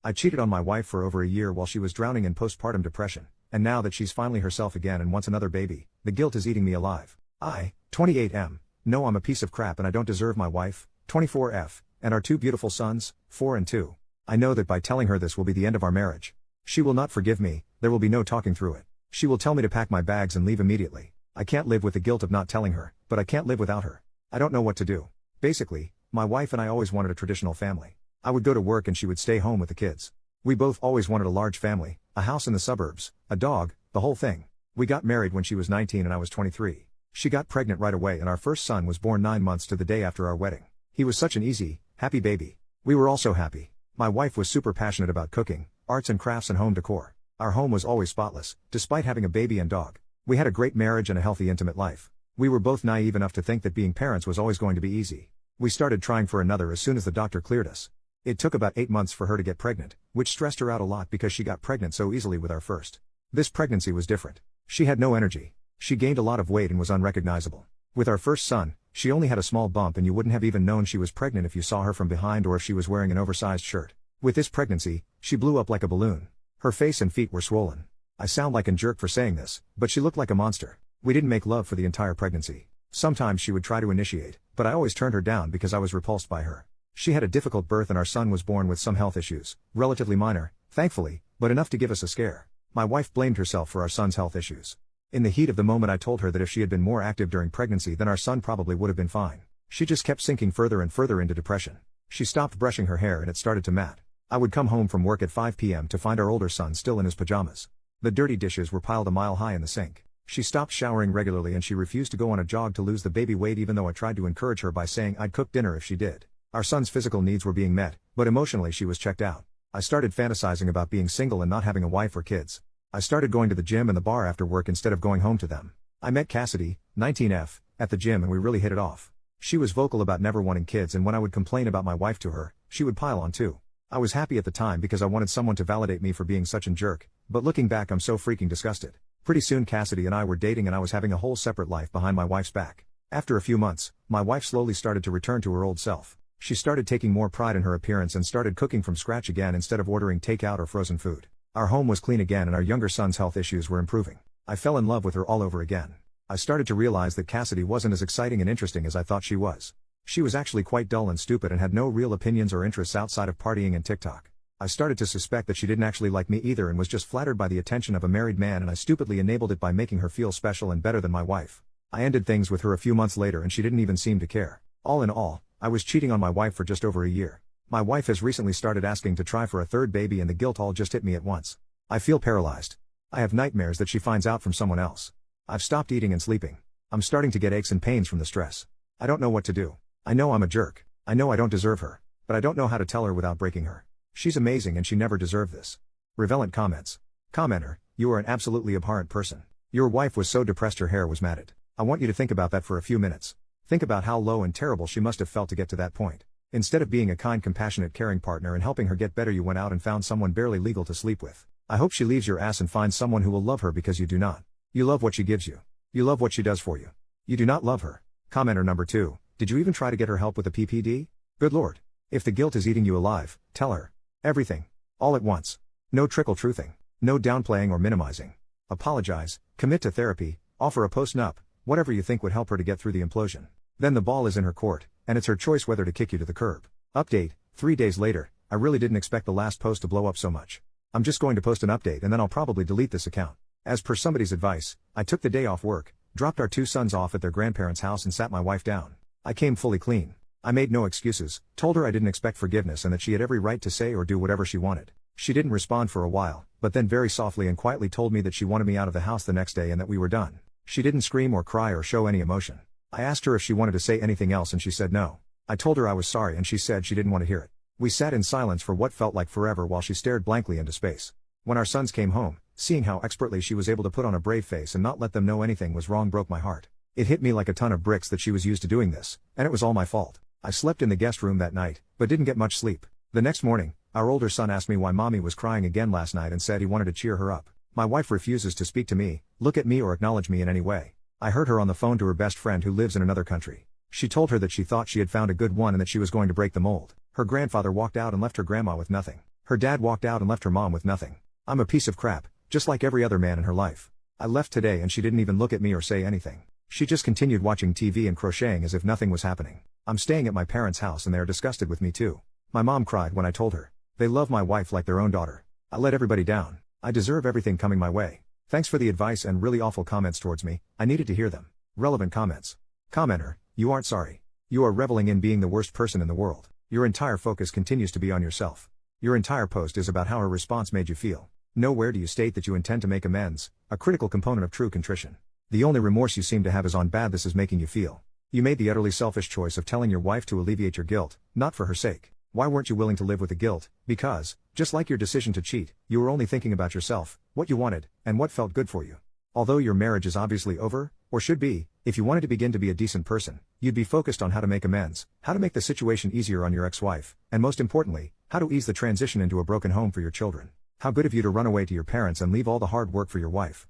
I cheated on my wife for over a year while she was drowning in postpartum depression, and now that she's finally herself again and wants another baby, the guilt is eating me alive. I, 28M, know I'm a piece of crap and I don't deserve my wife, 24F, and our two beautiful sons, 4 and 2. I know that by telling her this will be the end of our marriage. She will not forgive me, there will be no talking through it. She will tell me to pack my bags and leave immediately. I can't live with the guilt of not telling her, but I can't live without her. I don't know what to do. Basically, my wife and I always wanted a traditional family. I would go to work and she would stay home with the kids. We both always wanted a large family, a house in the suburbs, a dog, the whole thing. We got married when she was 19 and I was 23. She got pregnant right away and our first son was born 9 months to the day after our wedding. He was such an easy, happy baby. We were all so happy. My wife was super passionate about cooking, arts and crafts and home decor. Our home was always spotless, despite having a baby and dog. We had a great marriage and a healthy intimate life. We were both naive enough to think that being parents was always going to be easy. We started trying for another as soon as the doctor cleared us. It took about 8 months for her to get pregnant, which stressed her out a lot because she got pregnant so easily with our first. This pregnancy was different. She had no energy. She gained a lot of weight and was unrecognizable. With our first son, she only had a small bump and you wouldn't have even known she was pregnant if you saw her from behind or if she was wearing an oversized shirt. With this pregnancy, she blew up like a balloon. Her face and feet were swollen. I sound like a jerk for saying this, but she looked like a monster. We didn't make love for the entire pregnancy. Sometimes she would try to initiate, but I always turned her down because I was repulsed by her. She had a difficult birth and our son was born with some health issues, relatively minor, thankfully, but enough to give us a scare. My wife blamed herself for our son's health issues. In the heat of the moment I told her that if she had been more active during pregnancy then our son probably would have been fine. She just kept sinking further and further into depression. She stopped brushing her hair and it started to mat. I would come home from work at 5 p.m. to find our older son still in his pajamas. The dirty dishes were piled a mile high in the sink. She stopped showering regularly and she refused to go on a jog to lose the baby weight even though I tried to encourage her by saying I'd cook dinner if she did. Our son's physical needs were being met, but emotionally she was checked out. I started fantasizing about being single and not having a wife or kids. I started going to the gym and the bar after work instead of going home to them. I met Cassidy, 19F, at the gym and we really hit it off. She was vocal about never wanting kids and when I would complain about my wife to her, she would pile on too. I was happy at the time because I wanted someone to validate me for being such a jerk, but looking back I'm so freaking disgusted. Pretty soon Cassidy and I were dating and I was having a whole separate life behind my wife's back. After a few months, my wife slowly started to return to her old self. She started taking more pride in her appearance and started cooking from scratch again instead of ordering takeout or frozen food. Our home was clean again and our younger son's health issues were improving. I fell in love with her all over again. I started to realize that Cassidy wasn't as exciting and interesting as I thought she was. She was actually quite dull and stupid and had no real opinions or interests outside of partying and TikTok. I started to suspect that she didn't actually like me either and was just flattered by the attention of a married man and I stupidly enabled it by making her feel special and better than my wife. I ended things with her a few months later and she didn't even seem to care. All in all, I was cheating on my wife for just over a year. My wife has recently started asking to try for a third baby and the guilt all just hit me at once. I feel paralyzed. I have nightmares that she finds out from someone else. I've stopped eating and sleeping. I'm starting to get aches and pains from the stress. I don't know what to do. I know I'm a jerk. I know I don't deserve her. But I don't know how to tell her without breaking her. She's amazing and she never deserved this. Relevant comments. Commenter, you are an absolutely abhorrent person. Your wife was so depressed her hair was matted. I want you to think about that for a few minutes. Think about how low and terrible she must have felt to get to that point. Instead of being a kind, compassionate, caring partner and helping her get better, you went out and found someone barely legal to sleep with. I hope she leaves your ass and finds someone who will love her because you do not. You love what she gives you. You love what she does for you. You do not love her. Commenter number 2, did you even try to get her help with the PPD? Good lord. If the guilt is eating you alive, tell her. Everything. All at once. No trickle-truthing. No downplaying or minimizing. Apologize, commit to therapy, offer a post-nup, whatever you think would help her to get through the implosion. Then the ball is in her court, and it's her choice whether to kick you to the curb. Update, 3 days later, I really didn't expect the last post to blow up so much. I'm just going to post an update and then I'll probably delete this account. As per somebody's advice, I took the day off work, dropped our 2 sons off at their grandparents' house and sat my wife down. I came fully clean. I made no excuses, told her I didn't expect forgiveness and that she had every right to say or do whatever she wanted. She didn't respond for a while, but then very softly and quietly told me that she wanted me out of the house the next day and that we were done. She didn't scream or cry or show any emotion. I asked her if she wanted to say anything else and she said no. I told her I was sorry and she said she didn't want to hear it. We sat in silence for what felt like forever while she stared blankly into space. When our sons came home, seeing how expertly she was able to put on a brave face and not let them know anything was wrong broke my heart. It hit me like a ton of bricks that she was used to doing this, and it was all my fault. I slept in the guest room that night, but didn't get much sleep. The next morning, our older son asked me why mommy was crying again last night and said he wanted to cheer her up. My wife refuses to speak to me, look at me or acknowledge me in any way. I heard her on the phone to her best friend who lives in another country. She told her that she thought she had found a good one and that she was going to break the mold. Her grandfather walked out and left her grandma with nothing. Her dad walked out and left her mom with nothing. I'm a piece of crap, just like every other man in her life. I left today and she didn't even look at me or say anything. She just continued watching TV and crocheting as if nothing was happening. I'm staying at my parents' house and they are disgusted with me too. My mom cried when I told her. They love my wife like their own daughter. I let everybody down. I deserve everything coming my way. Thanks for the advice and really awful comments towards me. I needed to hear them. Relevant comments. Commenter, you aren't sorry. You are reveling in being the worst person in the world. Your entire focus continues to be on yourself. Your entire post is about how her response made you feel. Nowhere do you state that you intend to make amends, a critical component of true contrition. The only remorse you seem to have is on bad this is making you feel. You made the utterly selfish choice of telling your wife to alleviate your guilt, not for her sake. Why weren't you willing to live with the guilt? Because, just like your decision to cheat, you were only thinking about yourself, what you wanted, and what felt good for you. Although your marriage is obviously over, or should be, if you wanted to begin to be a decent person, you'd be focused on how to make amends, how to make the situation easier on your ex-wife, and most importantly, how to ease the transition into a broken home for your children. How good of you to run away to your parents and leave all the hard work for your wife.